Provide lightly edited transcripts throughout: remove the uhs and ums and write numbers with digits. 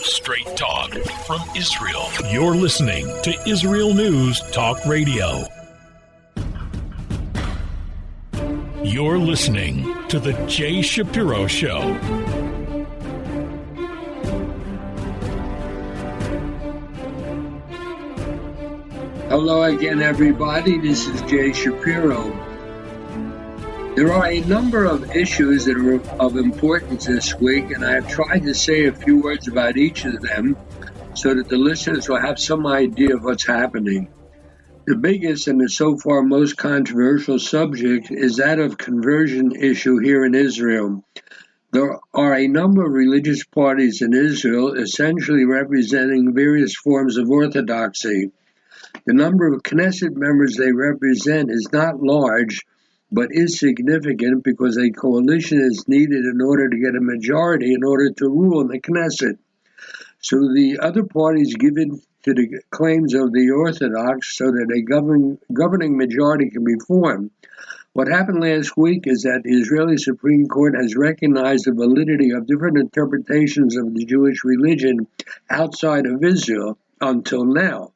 Straight talk from Israel. You're listening to Israel News Talk Radio. You're listening to the Jay Shapiro Show. Hello again, everybody. This is Jay Shapiro. There are a number of issues that are of importance this week, and I have tried to say a few words about each of them so that the listeners will have some idea of what's happening. The biggest and the so far most controversial subject is that of conversion issue here in Israel. There are a number of religious parties in Israel essentially representing various forms of orthodoxy. The number of Knesset members they represent is not large, but is significant because a coalition is needed in order to get a majority in order to rule in the Knesset. So the other parties give in to the claims of the Orthodox so that a governing majority can be formed. What happened last week is that the Israeli Supreme Court has recognized the validity of different interpretations of the Jewish religion outside of Israel until now.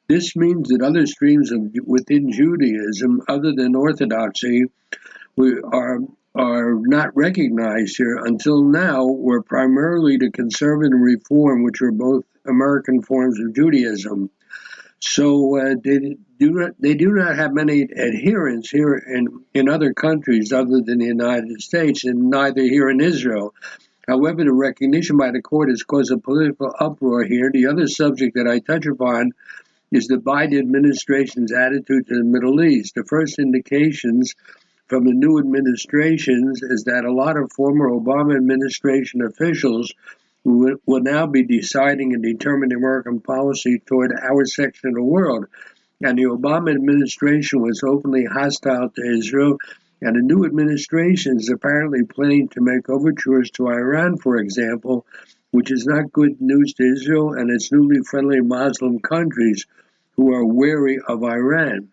This means that other streams within Judaism, other than Orthodoxy, are not recognized here. Until now, were primarily the conservative and Reform, which are both American forms of Judaism. So they do not have many adherents here in other countries other than the United States, and neither here in Israel. However, the recognition by the court has caused a political uproar here. The other subject that I touch upon is the Biden administration's attitude to the Middle East. The first indications from the new administrations is that a lot of former Obama administration officials will now be deciding and determining American policy toward our section of the world. And the Obama administration was openly hostile to Israel, and the new administration is apparently planning to make overtures to Iran, for example, which is not good news to Israel and its newly friendly Muslim countries who are wary of Iran.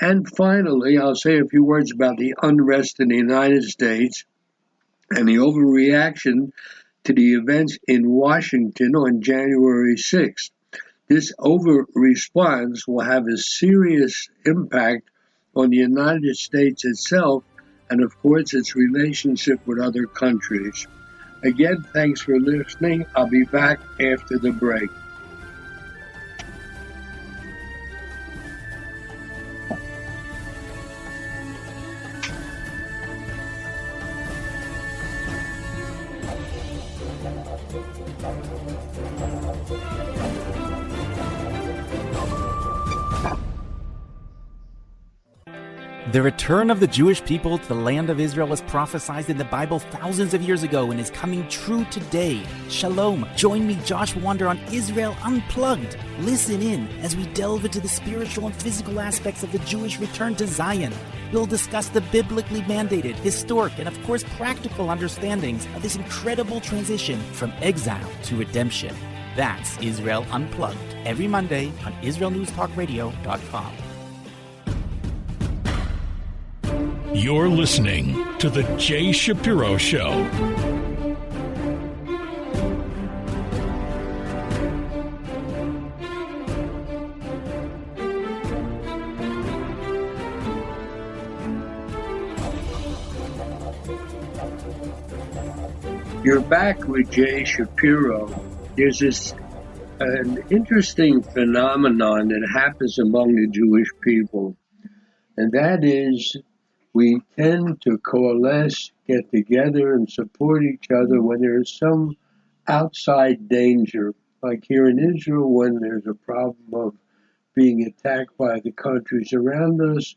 And finally, I'll say a few words about the unrest in the United States and the overreaction to the events in Washington on January 6th. This over-response will have a serious impact on the United States itself and, of course, its relationship with other countries. Again, thanks for listening. I'll be back after the break. The return of the Jewish people to the land of Israel was prophesied in the Bible thousands of years ago and is coming true today. Shalom. Join me, Josh Wander, on Israel Unplugged. Listen in as we delve into the spiritual and physical aspects of the Jewish return to Zion. We'll discuss the biblically mandated, historic, and of course practical understandings of this incredible transition from exile to redemption. That's Israel Unplugged, every Monday on IsraelNewsTalkRadio.com. You're listening to the Jay Shapiro Show. You're back with Jay Shapiro. There's an interesting phenomenon that happens among the Jewish people, and that is we tend to coalesce, get together, and support each other when there is some outside danger. Like here in Israel, when there's a problem of being attacked by the countries around us,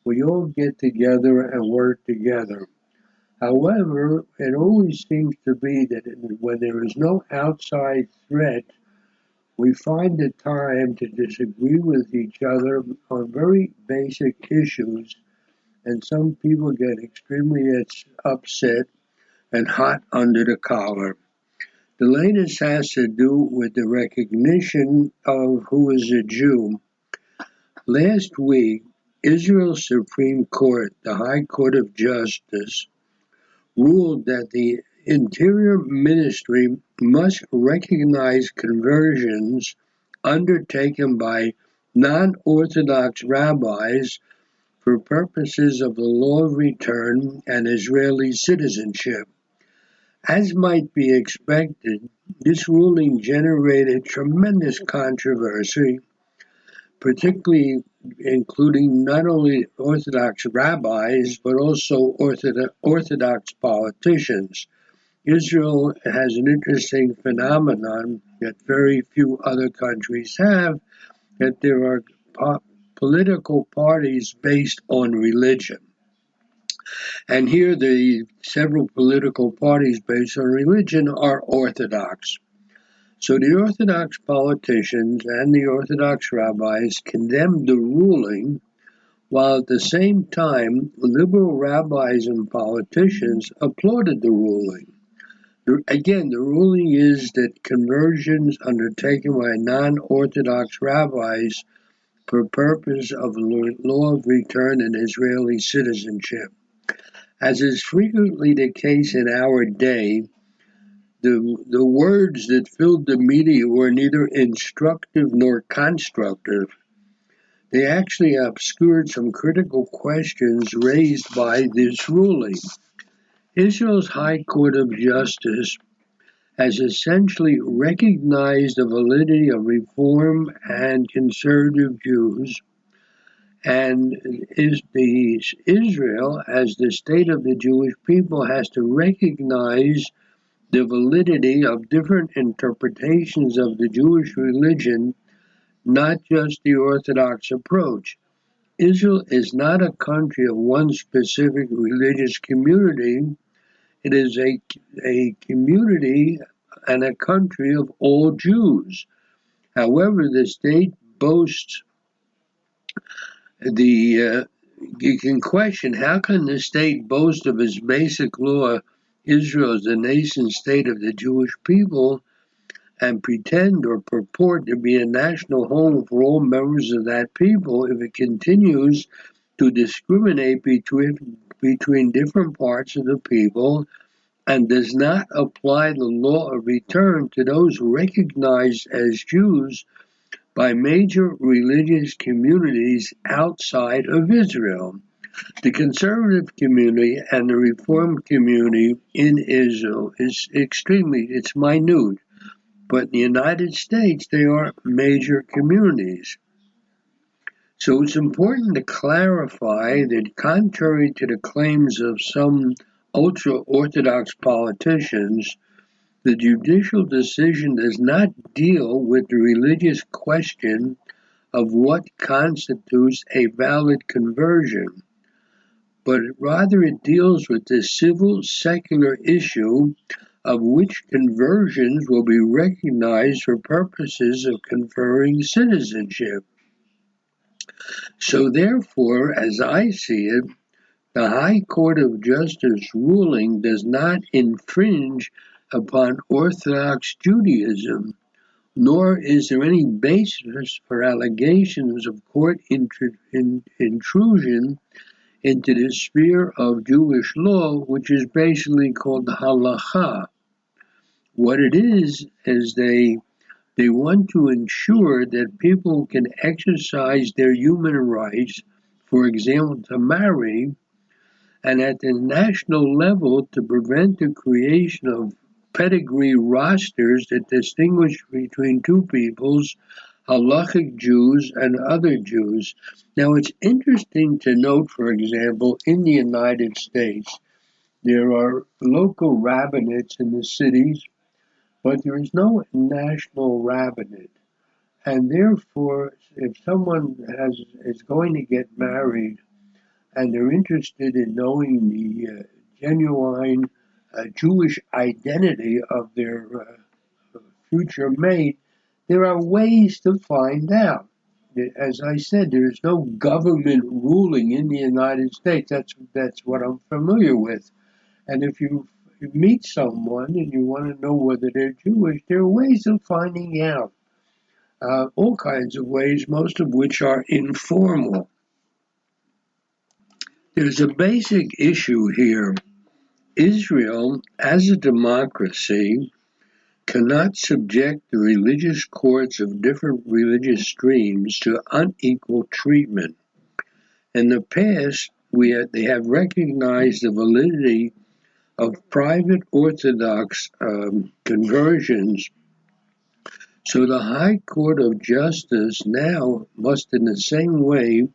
we all get together and work together. However, it always seems to be that when there is no outside threat, we find the time to disagree with each other on very basic issues. And some people get extremely upset and hot under the collar. The latest has to do with the recognition of who is a Jew. Last week, Israel's Supreme Court, the High Court of Justice, ruled that the Interior Ministry must recognize conversions undertaken by non-Orthodox rabbis for purposes of the law of return and Israeli citizenship. As might be expected, this ruling generated tremendous controversy, particularly including not only Orthodox rabbis, but also Orthodox politicians. Israel has an interesting phenomenon that very few other countries have, that there are political parties based on religion. And here the several political parties based on religion are Orthodox. So the Orthodox politicians and the Orthodox rabbis condemned the ruling, while at the same time liberal rabbis and politicians applauded the ruling. Again, the ruling is that conversions undertaken by non-Orthodox rabbis for purpose of law of return and Israeli citizenship. As is frequently the case in our day, the words that filled the media were neither instructive nor constructive. They actually obscured some critical questions raised by this ruling. Israel's High Court of Justice has essentially recognized the validity of Reform and conservative Jews, and Israel, as the state of the Jewish people, has to recognize the validity of different interpretations of the Jewish religion, not just the Orthodox approach. Israel is not a country of one specific religious community. It is a community and a country of all Jews. However, the state boasts you can question, how can the state boast of its basic law, Israel is the nation state of the Jewish people, and pretend or purport to be a national home for all members of that people if it continues to discriminate between different parts of the people and does not apply the law of return to those recognized as Jews by major religious communities outside of Israel. The conservative community and the Reform community in Israel is it's minute, but in the United States they are major communities. So it's important to clarify that contrary to the claims of some ultra-Orthodox politicians, the judicial decision does not deal with the religious question of what constitutes a valid conversion, but rather it deals with the civil secular issue of which conversions will be recognized for purposes of conferring citizenship. So therefore, as I see it, the High Court of Justice ruling does not infringe upon Orthodox Judaism, nor is there any basis for allegations of court intrusion into the sphere of Jewish law, which is basically called halacha. What it is they want to ensure that people can exercise their human rights, for example, to marry, and at the national level to prevent the creation of pedigree rosters that distinguish between two peoples, halachic Jews and other Jews. Now, it's interesting to note, for example, in the United States, there are local rabbinates in the cities, but there is no national rabbinate. And therefore, if someone is going to get married and they're interested in knowing the genuine Jewish identity of their future mate, there are ways to find out. As I said, there is no government ruling in the United States. That's what I'm familiar with. And if you meet someone and you want to know whether they're Jewish, there are ways of finding out. All kinds of ways, most of which are informal. There's a basic issue here. Israel, as a democracy, cannot subject the religious courts of different religious streams to unequal treatment. In the past, they have recognized the validity of private Orthodox conversions, so the High Court of Justice now must in the same way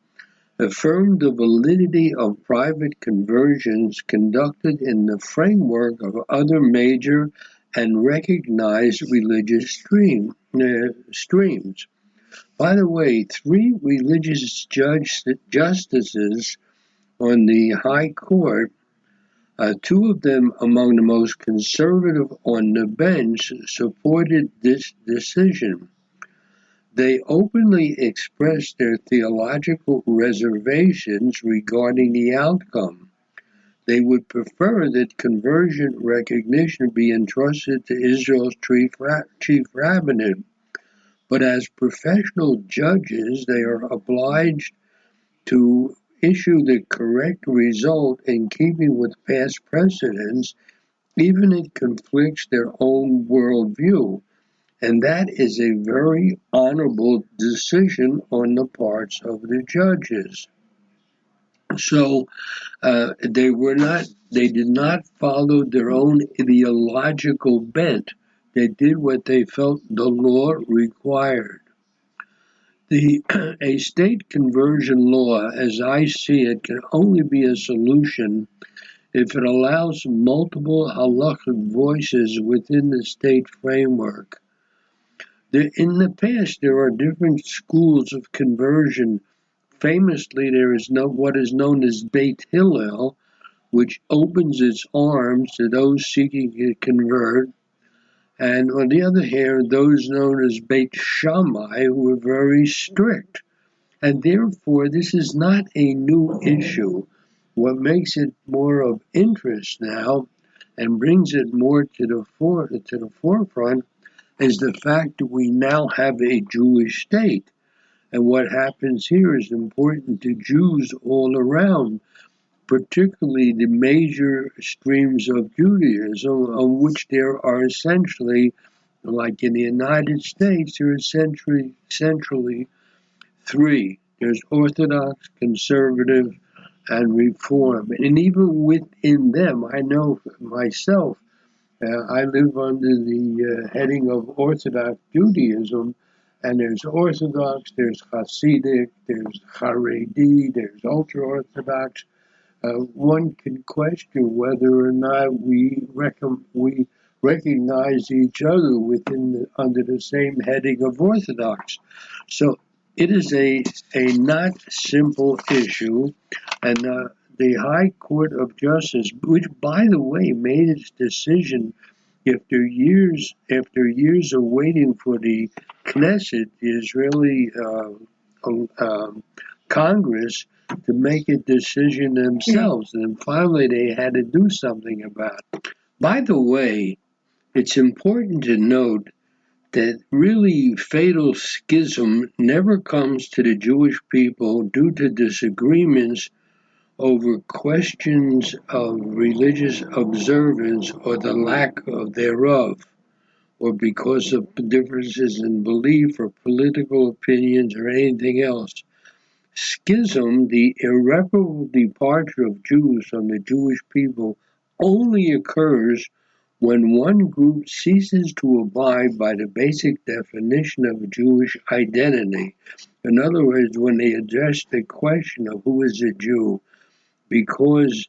affirm the validity of private conversions conducted in the framework of other major and recognized religious streams. By the way, 3 religious justices on the High Court, 2 of them among the most conservative on the bench, supported this decision. They openly expressed their theological reservations regarding the outcome. They would prefer that conversion recognition be entrusted to Israel's chief rabbinate, but as professional judges, they are obliged to issue the correct result in keeping with past precedents, even if it conflicts their own worldview. And that is a very honorable decision on the parts of the judges. So they did not follow their own ideological bent. They did what they felt the law required. A state conversion law, as I see it, can only be a solution if it allows multiple halakhic voices within the state framework. In the past, there are different schools of conversion. Famously, there is what is known as Beit Hillel, which opens its arms to those seeking to convert. And on the other hand, those known as Beit Shammai, who are very strict. And therefore, this is not a new issue. What makes it more of interest now and brings it more to the forefront is the fact that we now have a Jewish state. And what happens here is important to Jews all around, particularly the major streams of Judaism, on which there are essentially, like in the United States, there are essentially 3. There's Orthodox, Conservative, and Reform. And even within them, I know myself, I live under the heading of Orthodox Judaism, and there's Orthodox, there's Hasidic, there's Haredi, there's Ultra-Orthodox. One can question whether or not we recognize each other under the same heading of Orthodox. So it is a not simple issue, and the High Court of Justice, which, by the way, made its decision after years of waiting for the Knesset, the Israeli Congress, to make a decision themselves. And finally, they had to do something about it. By the way, it's important to note that really fatal schism never comes to the Jewish people due to disagreements over questions of religious observance or the lack of thereof, or because of differences in belief or political opinions or anything else. Schism, the irreparable departure of Jews from the Jewish people, only occurs when one group ceases to abide by the basic definition of Jewish identity. In other words, when they address the question of who is a Jew, because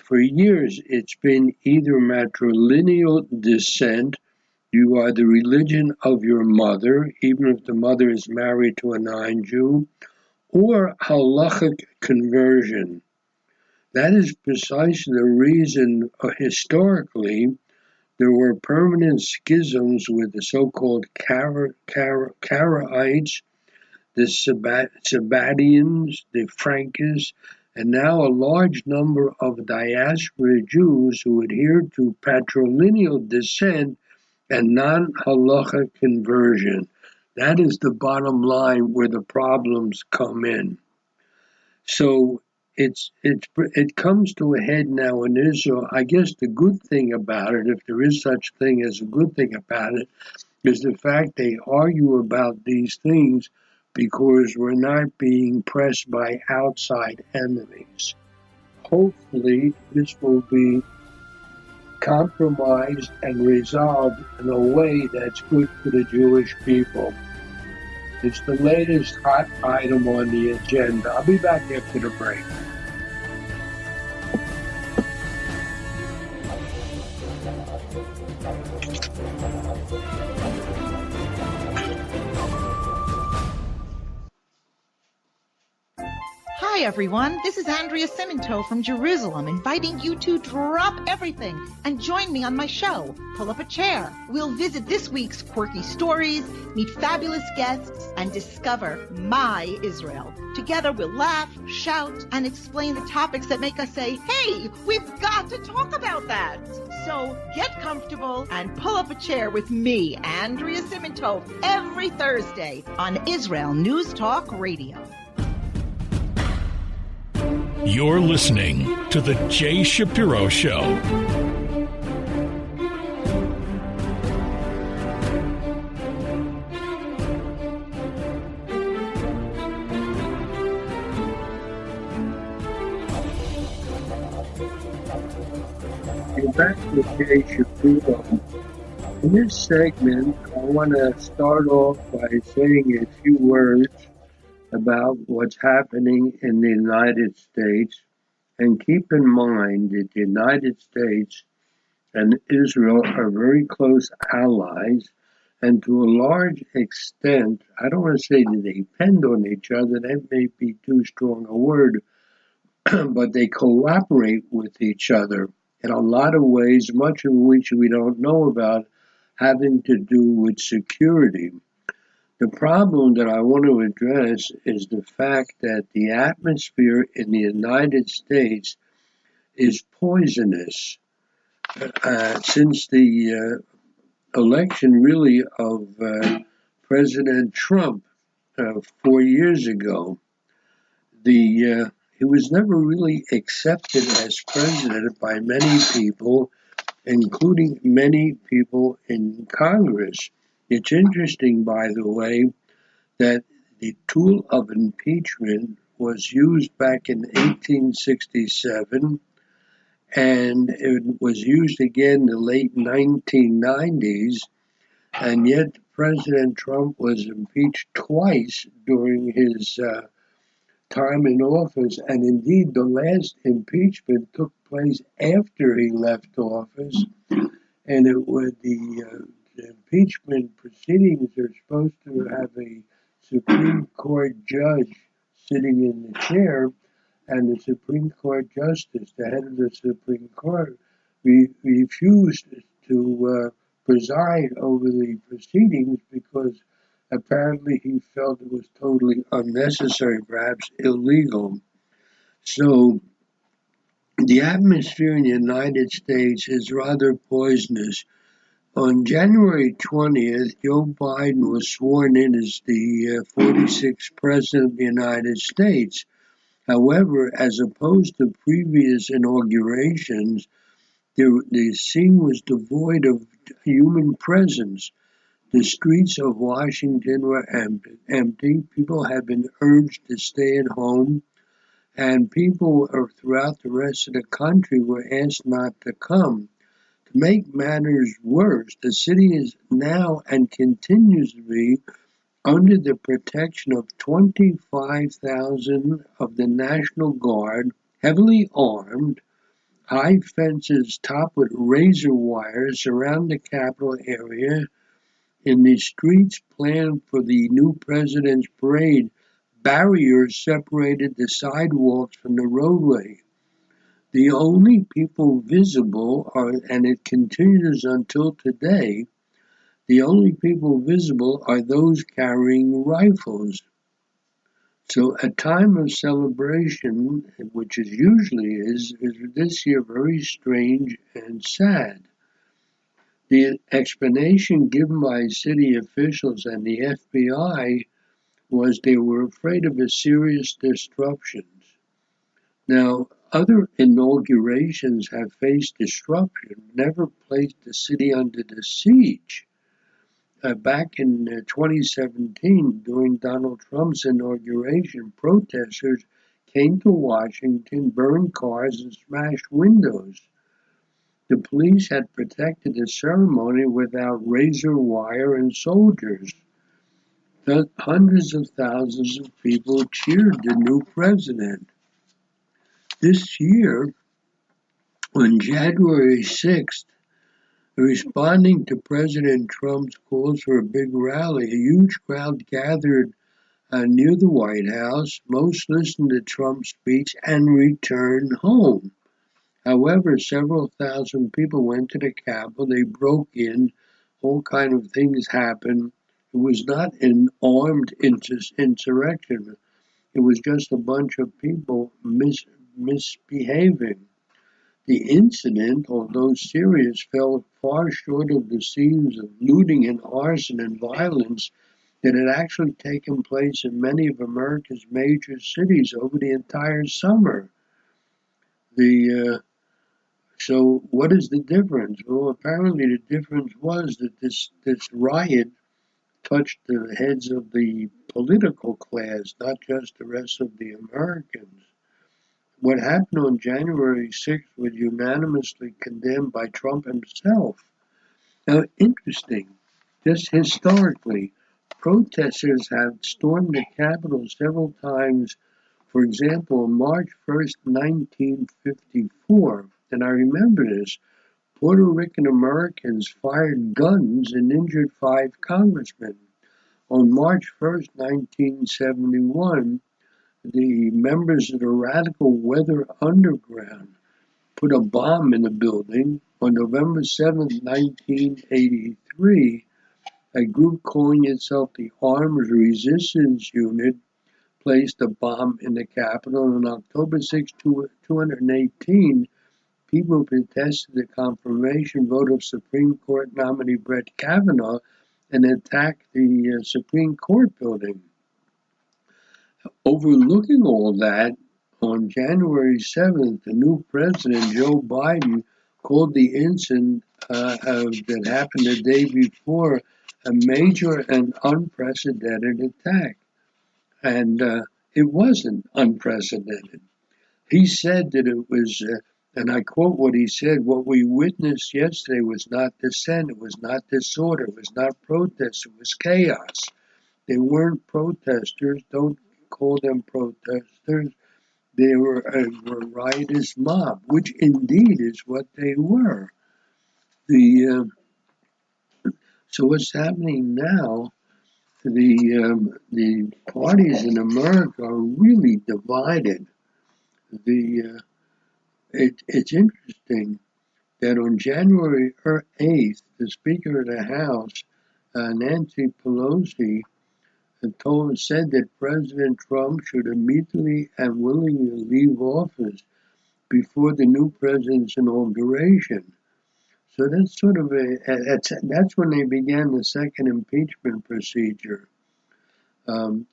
for years it's been either matrilineal descent, you are the religion of your mother, even if the mother is married to a non-Jew, or halachic conversion. That is precisely the reason historically there were permanent schisms with the so-called Karaites, the Sabbatians, the Frankists, and now a large number of diaspora Jews who adhere to patrilineal descent and non-halacha conversion. That is the bottom line where the problems come in. So it comes to a head now in Israel. I guess the good thing about it, if there is such thing as a good thing about it, is the fact they argue about these things because we're not being pressed by outside enemies. Hopefully, this will be compromised and resolved in a way that's good for the Jewish people. It's the latest hot item on the agenda. I'll be back after the break. Hi everyone, this is Andrea Simento from Jerusalem, inviting you to drop everything and join me on my show, Pull Up a Chair. We'll visit this week's quirky stories, meet fabulous guests, and discover my Israel. Together we'll laugh, shout, and explain the topics that make us say, hey, we've got to talk about that. So get comfortable and pull up a chair with me, Andrea Simento, every Thursday on Israel News Talk Radio. You're listening to The Jay Shapiro Show. You're back with Jay Shapiro. In this segment, I want to start off by saying a few words about what's happening in the United States, and keep in mind that the United States and Israel are very close allies, and to a large extent, I don't want to say they depend on each other, that may be too strong a word, but they cooperate with each other in a lot of ways, much of which we don't know about, having to do with security. The problem that I want to address is the fact that the atmosphere in the United States is poisonous. Since the election, really, of President Trump 4 years ago, he was never really accepted as president by many people, including many people in Congress. It's interesting, by the way, that the tool of impeachment was used back in 1867, and it was used again in the late 1990s, and yet President Trump was impeached twice during his time in office, and indeed the last impeachment took place after he left office, and it was the impeachment proceedings are supposed to have a Supreme Court judge sitting in the chair, and the Supreme Court justice, the head of the Supreme Court, refused to preside over the proceedings because apparently he felt it was totally unnecessary, perhaps illegal. So the atmosphere in the United States is rather poisonous. On January 20th, Joe Biden was sworn in as the 46th President of the United States. However, as opposed to previous inaugurations, the scene was devoid of human presence. The streets of Washington were empty. People had been urged to stay at home, and people throughout the rest of the country were asked not to come. To make matters worse, the city is now and continues to be under the protection of 25,000 of the National Guard, heavily armed. High fences topped with razor wires surround the Capitol area. In the streets planned for the new president's parade, barriers separated the sidewalks from the roadway. The only people visible are, and it continues until today, the only people visible are those carrying rifles. So a time of celebration, which it usually is this year very strange and sad. The explanation given by city officials and the FBI was they were afraid of a serious disruptions. Now, other inaugurations have faced disruption, never placed the city under the siege. Back in 2017, during Donald Trump's inauguration, protesters came to Washington, burned cars, and smashed windows. The police had protected the ceremony without razor wire and soldiers. Hundreds of thousands of people cheered the new president. This year, on January 6th, responding to President Trump's calls for a big rally, a huge crowd gathered near the White House. Most listened to Trump's speech and returned home. However, several thousand people went to the Capitol. They broke in. All kind of things happened. It was not an armed insurrection. It was just a bunch of people misbehaving. The incident, although serious, fell far short of the scenes of looting and arson and violence that had actually taken place in many of America's major cities over the entire summer. So what is the difference? Well, apparently the difference was that this riot touched the heads of the political class, not just the rest of the Americans. What happened on January 6th was unanimously condemned by Trump himself. Now, interesting, just historically, protesters have stormed the Capitol several times. For example, on March 1st, 1954, and I remember this, Puerto Rican Americans fired guns and injured 5 congressmen. On March 1st, 1971, the members of the Radical Weather Underground put a bomb in a building. On November 7th, 1983, a group calling itself the Armed Resistance Unit placed a bomb in the Capitol. On October 6, 2018, people protested the confirmation vote of Supreme Court nominee Brett Kavanaugh and attacked the Supreme Court building. Overlooking all that, on January 7th, the new president, Joe Biden, called the incident that happened the day before a major and unprecedented attack. And it wasn't unprecedented. He said that it was, and I quote what he said, what we witnessed yesterday was not dissent, it was not disorder, it was not protest, it was chaos. They weren't protesters, don't call them protesters. They were a riotous mob, which indeed is what they were. So what's happening now? The parties in America are really divided. It's interesting that on January 8th, the Speaker of the House, Nancy Pelosi, said that President Trump should immediately and willingly leave office before the new president's inauguration. So that's sort of that's when they began the second impeachment procedure.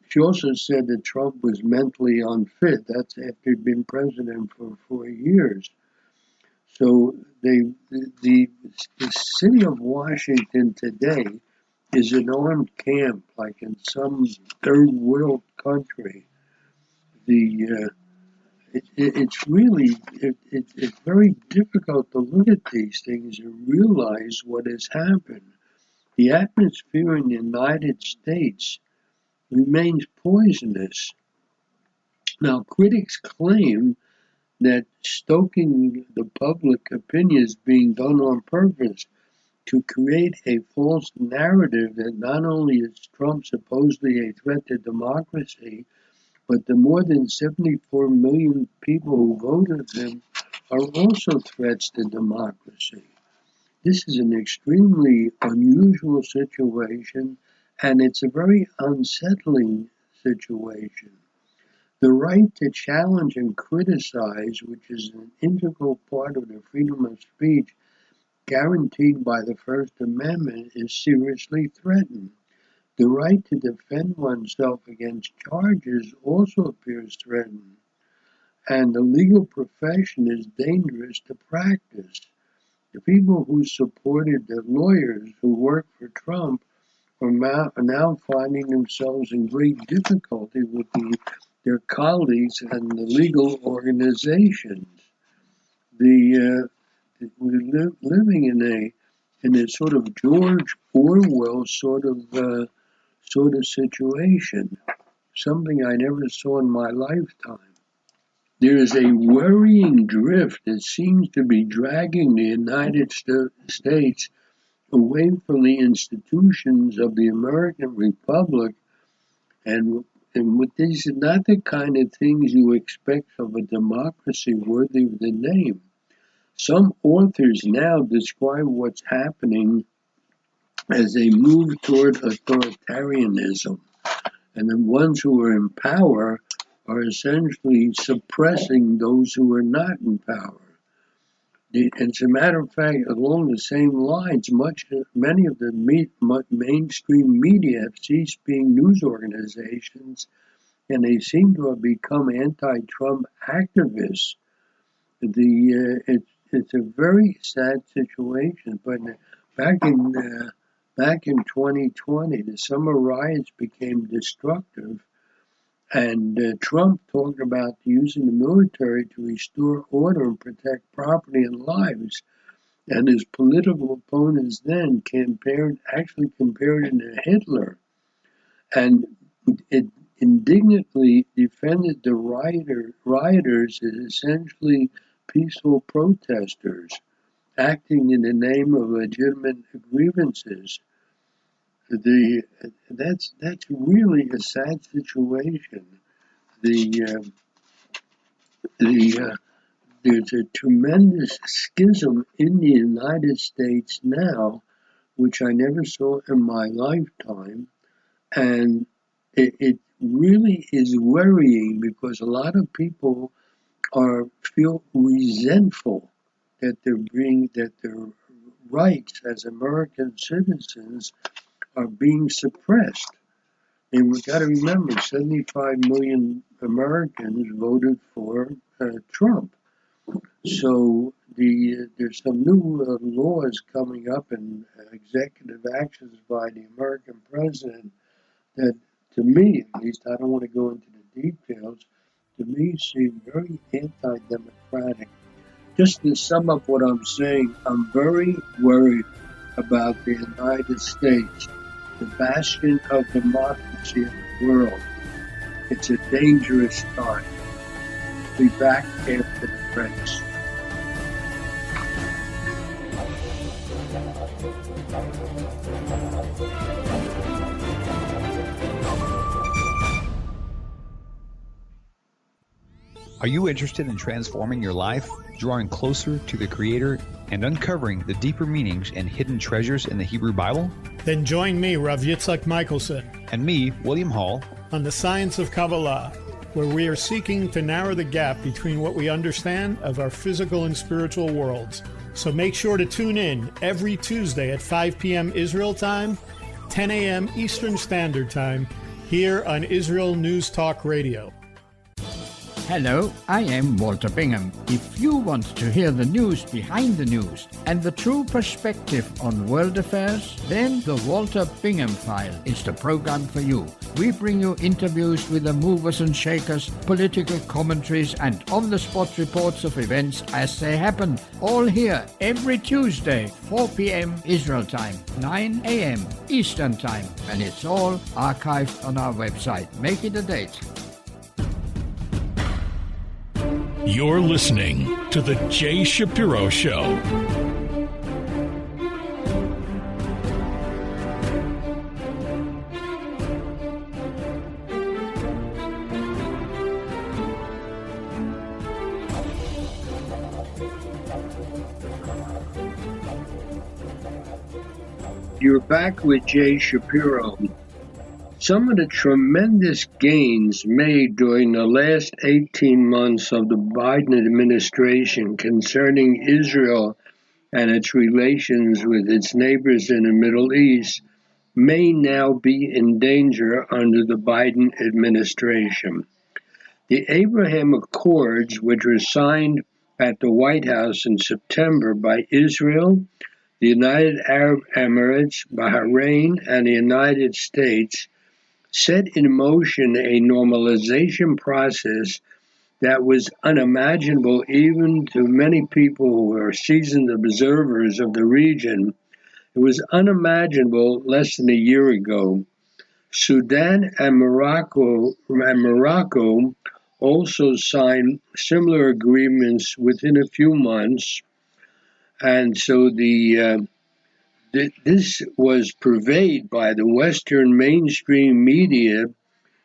She also said that Trump was mentally unfit. That's after he'd been president for 4 years. So the city of Washington today is an armed camp, like in some third world country. It's very difficult to look at these things and realize what has happened. The atmosphere in the United States remains poisonous. Now, critics claim that stoking the public opinion is being done on purpose to create a false narrative that not only is Trump supposedly a threat to democracy, but the more than 74 million people who voted him are also threats to democracy. This is an extremely unusual situation, and it's a very unsettling situation. The right to challenge and criticize, which is an integral part of the freedom of speech guaranteed by the First Amendment, is seriously threatened. The right to defend oneself against charges also appears threatened. And the legal profession is dangerous to practice. The people who supported the lawyers who worked for Trump are now finding themselves in great difficulty with their colleagues and the legal organizations. We're living in a sort of George Orwell sort of situation, something I never saw in my lifetime. There is a worrying drift that seems to be dragging the United States away from the institutions of the American Republic, and with these are not the kind of things you expect of a democracy worthy of the name. Some authors now describe what's happening as a move toward authoritarianism, and the ones who are in power are essentially suppressing those who are not in power. As a matter of fact, along the same lines, many of the mainstream media have ceased being news organizations, and they seem to have become anti-Trump activists. It's a very sad situation. But back in 2020, the summer riots became destructive. And Trump talked about using the military to restore order and protect property and lives. And his political opponents then compared him to Hitler. And it indignantly defended the rioters as essentially peaceful protesters acting in the name of legitimate grievances. That's really a sad situation. There's a tremendous schism in the United States now, which I never saw in my lifetime, and it really is worrying because a lot of people feel resentful that their rights as American citizens are being suppressed. And we've got to remember, 75 million Americans voted for Trump. So there's some new laws coming up and executive actions by the American president that, to me at least, I don't want to go into the details, to me seem very anti-democratic. Just to sum up what I'm saying, I'm very worried about the United States, the bastion of democracy in the world. It's a dangerous time. Be back after the breaks. Are you interested in transforming your life, drawing closer to the Creator, and uncovering the deeper meanings and hidden treasures in the Hebrew Bible? Then join me, Rav Yitzhak Michelson, And me, William Hall, on the Science of Kabbalah, where we are seeking to narrow the gap between what we understand of our physical and spiritual worlds. So make sure to tune in every Tuesday at 5 p.m. Israel time, 10 a.m. Eastern Standard Time, here on Israel News Talk Radio. Hello, I am Walter Bingham. If you want to hear the news behind the news and the true perspective on world affairs, then the Walter Bingham File is the program for you. We bring you interviews with the movers and shakers, political commentaries, and on-the-spot reports of events as they happen. All here every Tuesday, 4 p.m. Israel time, 9 a.m. Eastern time. And it's all archived on our website. Make it a date. You're listening to The Jay Shapiro Show. You're back with Jay Shapiro. Some of the tremendous gains made during the last 18 months of the Biden administration concerning Israel and its relations with its neighbors in the Middle East may now be in danger under the Biden administration. The Abraham Accords, which were signed at the White House in September by Israel, the United Arab Emirates, Bahrain, and the United States, set in motion a normalization process that was unimaginable even to many people who were seasoned observers of the region. It was unimaginable less than a year ago. Sudan and Morocco also signed similar agreements within a few months, and so this was purveyed by the Western mainstream media,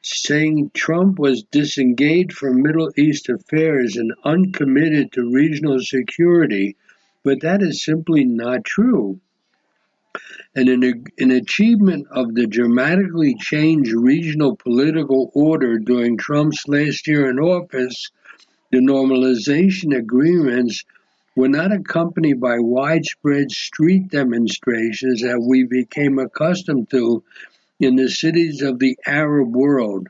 saying Trump was disengaged from Middle East affairs and uncommitted to regional security, but that is simply not true. And an achievement of the dramatically changed regional political order during Trump's last year in office, the normalization agreements were not accompanied by widespread street demonstrations that we became accustomed to in the cities of the Arab world.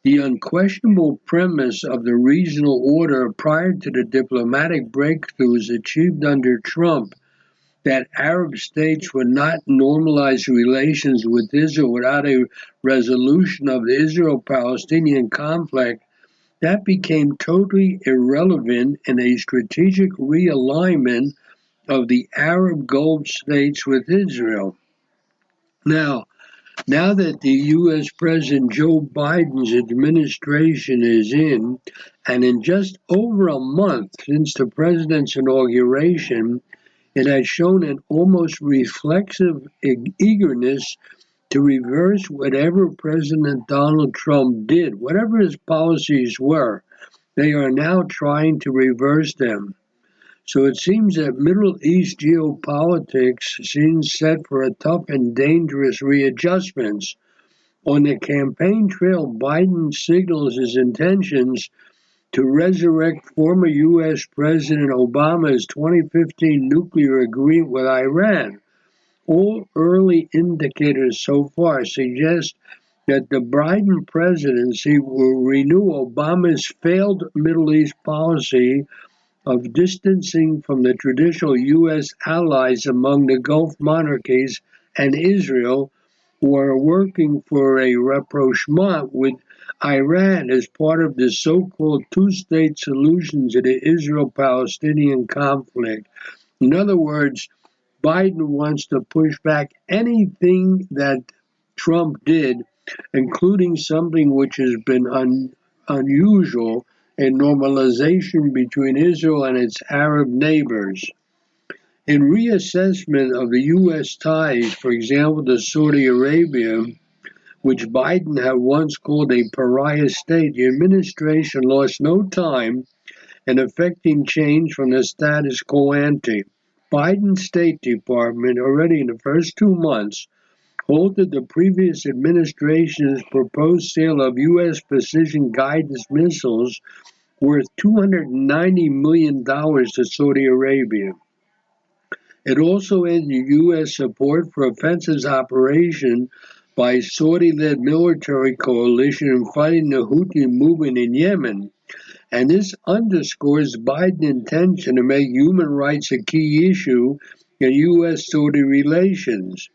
The unquestionable premise of the regional order prior to the diplomatic breakthroughs achieved under Trump, that Arab states would not normalize relations with Israel without a resolution of the Israel-Palestinian conflict, that became totally irrelevant in a strategic realignment of the Arab Gulf states with Israel. Now that the U.S. President Joe Biden's administration is in, and in just over a month since the president's inauguration, it has shown an almost reflexive eagerness to reverse whatever President Donald Trump did, whatever his policies were. They are now trying to reverse them. So it seems that Middle East geopolitics seems set for a tough and dangerous readjustments. On the campaign trail, Biden signals his intentions to resurrect former U.S. President Obama's 2015 nuclear agreement with Iran. All early indicators so far suggest that the Biden presidency will renew Obama's failed Middle East policy of distancing from the traditional U.S. allies among the Gulf monarchies and Israel, who are working for a rapprochement with Iran as part of the so-called two-state solution to the Israel-Palestinian conflict. In other words, Biden wants to push back anything that Trump did, including something which has been unusual, a normalization between Israel and its Arab neighbors. In reassessment of the U.S. ties, for example, to Saudi Arabia, which Biden had once called a pariah state, the administration lost no time in effecting change from the status quo ante. Biden's State Department, already in the first 2 months, halted the previous administration's proposed sale of U.S. precision guidance missiles worth $290 million to Saudi Arabia. It also ended U.S. support for offensive operation by Saudi-led military coalition in fighting the Houthi movement in Yemen. And this underscores Biden's intention to make human rights a key issue in U.S.-Saudi relations.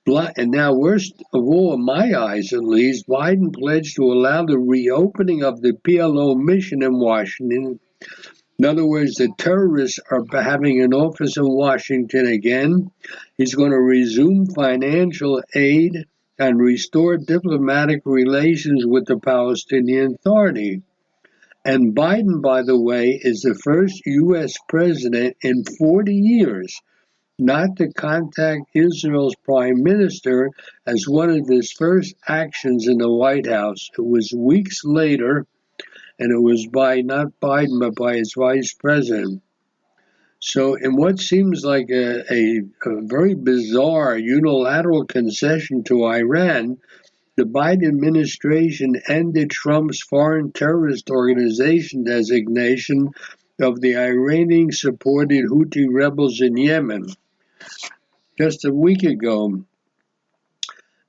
And now, worst of all, in my eyes at least, Biden pledged to allow the reopening of the PLO mission in Washington. In other words, the terrorists are having an office in Washington again. He's going to resume financial aid and restore diplomatic relations with the Palestinian Authority. And Biden, by the way, is the first U.S. president in 40 years not to contact Israel's prime minister as one of his first actions in the White House. It was weeks later, and it was by not Biden, but by his vice president. So in what seems like a very bizarre unilateral concession to Iran, the Biden administration ended Trump's foreign terrorist organization designation of the Iranian-supported Houthi rebels in Yemen just a week ago.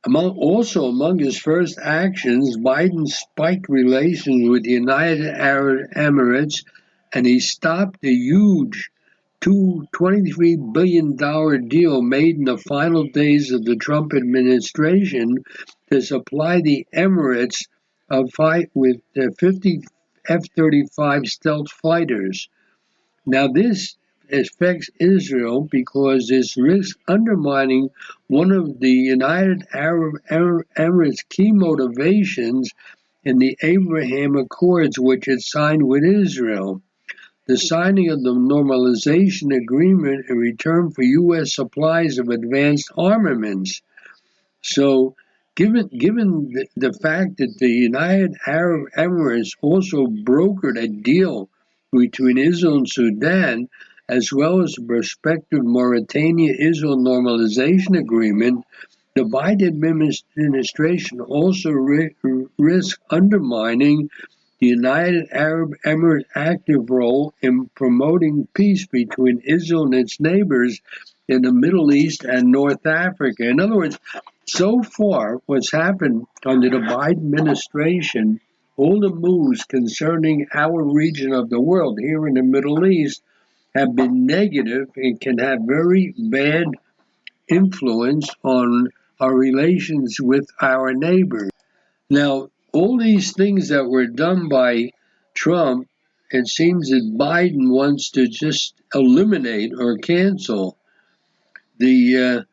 Among his first actions, Biden spiked relations with the United Arab Emirates, and he stopped the huge $23 billion deal made in the final days of the Trump administration to supply the Emirates with 50 F-35 stealth fighters. Now, this affects Israel because this risks undermining one of the United Arab Emirates' key motivations in the Abraham Accords, which it signed with Israel. The signing of the normalization agreement in return for U.S. supplies of advanced armaments. So, given the fact that the United Arab Emirates also brokered a deal between Israel and Sudan, as well as the prospective Mauritania-Israel normalization agreement, the Biden administration also risks undermining the United Arab Emirates' active role in promoting peace between Israel and its neighbors in the Middle East and North Africa. In other words, so far, what's happened under the Biden administration, all the moves concerning our region of the world here in the Middle East have been negative and can have very bad influence on our relations with our neighbors. Now, all these things that were done by Trump, it seems that Biden wants to just eliminate or cancel. There's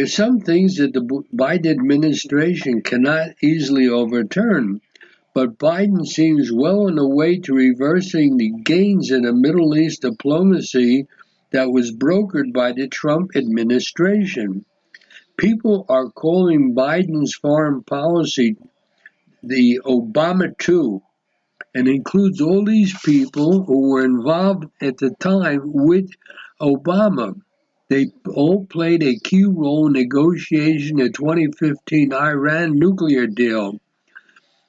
some things that the Biden administration cannot easily overturn, but Biden seems well on the way to reversing the gains in the Middle East diplomacy that was brokered by the Trump administration. People are calling Biden's foreign policy the Obama II, and includes all these people who were involved at the time with Obama. They all played a key role in negotiating the 2015 Iran nuclear deal.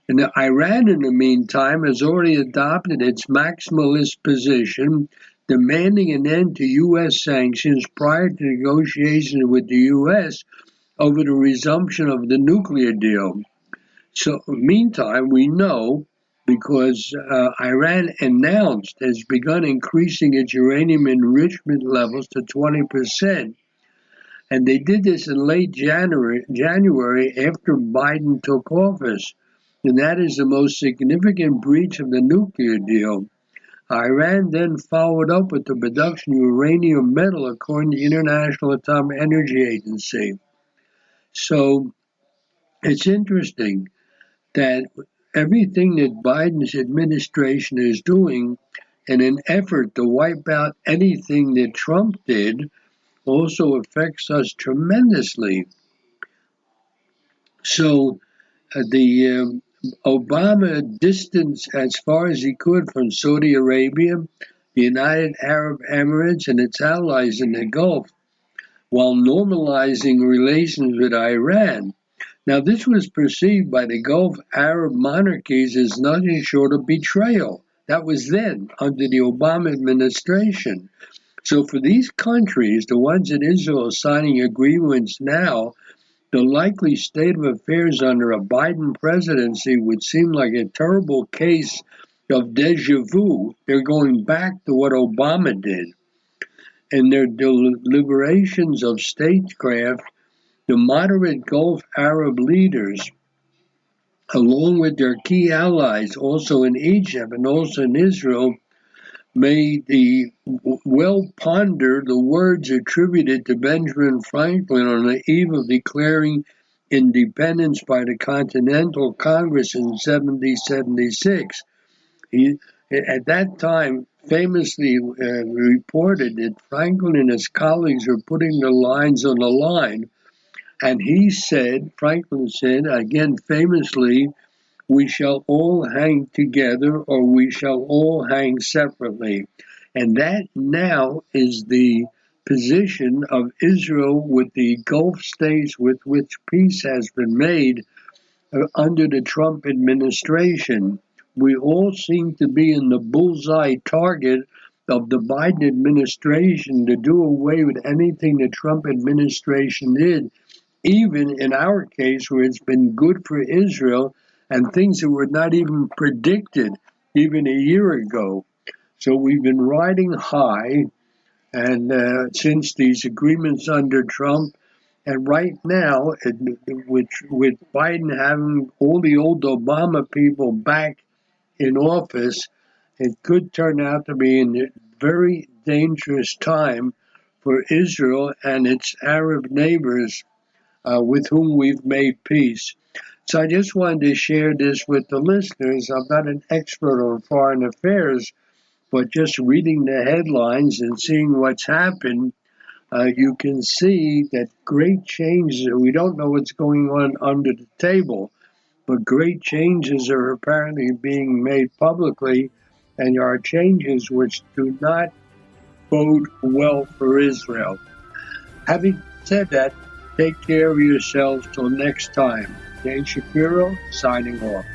And Iran, in the meantime, has already adopted its maximalist position, demanding an end to U.S. sanctions prior to negotiations with the U.S. over the resumption of the nuclear deal. So, meantime, we know because Iran has begun increasing its uranium enrichment levels to 20%. And they did this in late January after Biden took office. And that is the most significant breach of the nuclear deal. Iran then followed up with the production of uranium metal, according to the International Atomic Energy Agency. So it's interesting that everything that Biden's administration is doing in an effort to wipe out anything that Trump did also affects us tremendously. So the Obama distanced as far as he could from Saudi Arabia, the United Arab Emirates, and its allies in the Gulf, while normalizing relations with Iran. Now, this was perceived by the Gulf Arab monarchies as nothing short of betrayal. That was then, under the Obama administration. So for these countries, the ones in Israel signing agreements now, the likely state of affairs under a Biden presidency would seem like a terrible case of deja vu. They're going back to what Obama did. And their deliberations of statecraft, the moderate Gulf Arab leaders, along with their key allies, also in Egypt and also in Israel, may well ponder the words attributed to Benjamin Franklin on the eve of declaring independence by the Continental Congress in 1776. He, at that time, famously reported that Franklin and his colleagues were putting the lines on the line. And Franklin said, again famously, we shall all hang together or we shall all hang separately. And that now is the position of Israel with the Gulf states with which peace has been made under the Trump administration. We all seem to be in the bullseye target of the Biden administration to do away with anything the Trump administration did, even in our case where it's been good for Israel and things that were not even predicted even a year ago. So we've been riding high, and since these agreements under Trump, and right now, with Biden having all the old Obama people back in office, it could turn out to be a very dangerous time for Israel and its Arab neighbors with whom we've made peace. So I just wanted to share this with the listeners. I'm not an expert on foreign affairs, but just reading the headlines and seeing what's happened, you can see that great changes, we don't know what's going on under the table, but great changes are apparently being made publicly, and are changes which do not bode well for Israel. Having said that, take care of yourselves till next time. Jay Shapiro, signing off.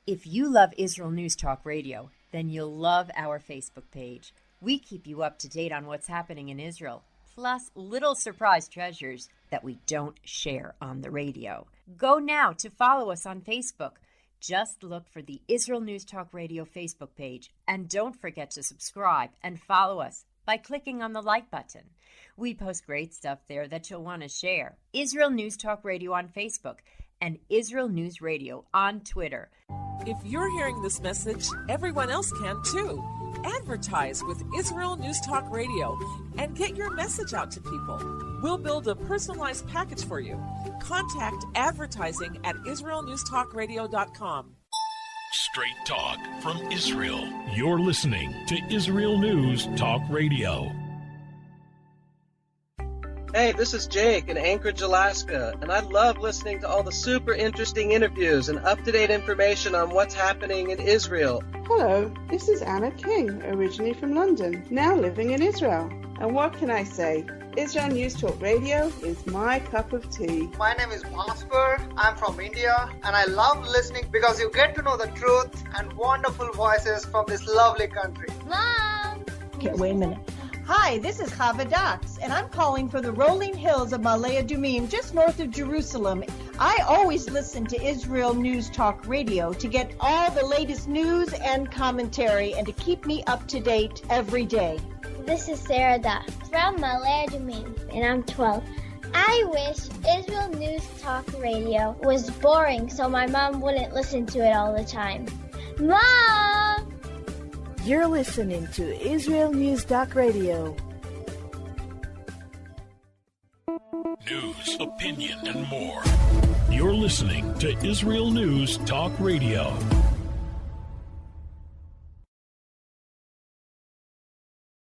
If you love Israel News Talk Radio, then you'll love our Facebook page. We keep you up to date on what's happening in Israel, plus little surprise treasures that we don't share on the radio. Go now to follow us on Facebook. Just look for the Israel News Talk Radio Facebook page, and don't forget to subscribe and follow us by clicking on the like button. We post great stuff there that you'll want to share. Israel News Talk Radio on Facebook and Israel News Radio on Twitter. If you're hearing this message, everyone else can too. Advertise with Israel News Talk Radio and get your message out to people. We'll build a personalized package for you. Contact advertising at israelnewstalkradio.com. Straight talk from Israel. You're listening to Israel News Talk Radio. Hey, this is Jake in Anchorage, Alaska, and I love listening to all the super interesting interviews and up-to-date information on what's happening in Israel. Hello, this is Anna King, originally from London, now living in Israel. And what can I say? Israel News Talk Radio is my cup of tea. My name is Bhaskar. I'm from India, and I love listening because you get to know the truth and wonderful voices from this lovely country. Mom! Okay, wait a minute. Hi, this is Chava Dax, and I'm calling from the rolling hills of Ma'ale Adumim, just north of Jerusalem. I always listen to Israel News Talk Radio to get all the latest news and commentary and to keep me up to date every day. This is Sarah Dax from Ma'ale Adumim, and I'm 12. I wish Israel News Talk Radio was boring so my mom wouldn't listen to it all the time. Mom! You're listening to Israel News Talk Radio. News, opinion, and more. You're listening to Israel News Talk Radio.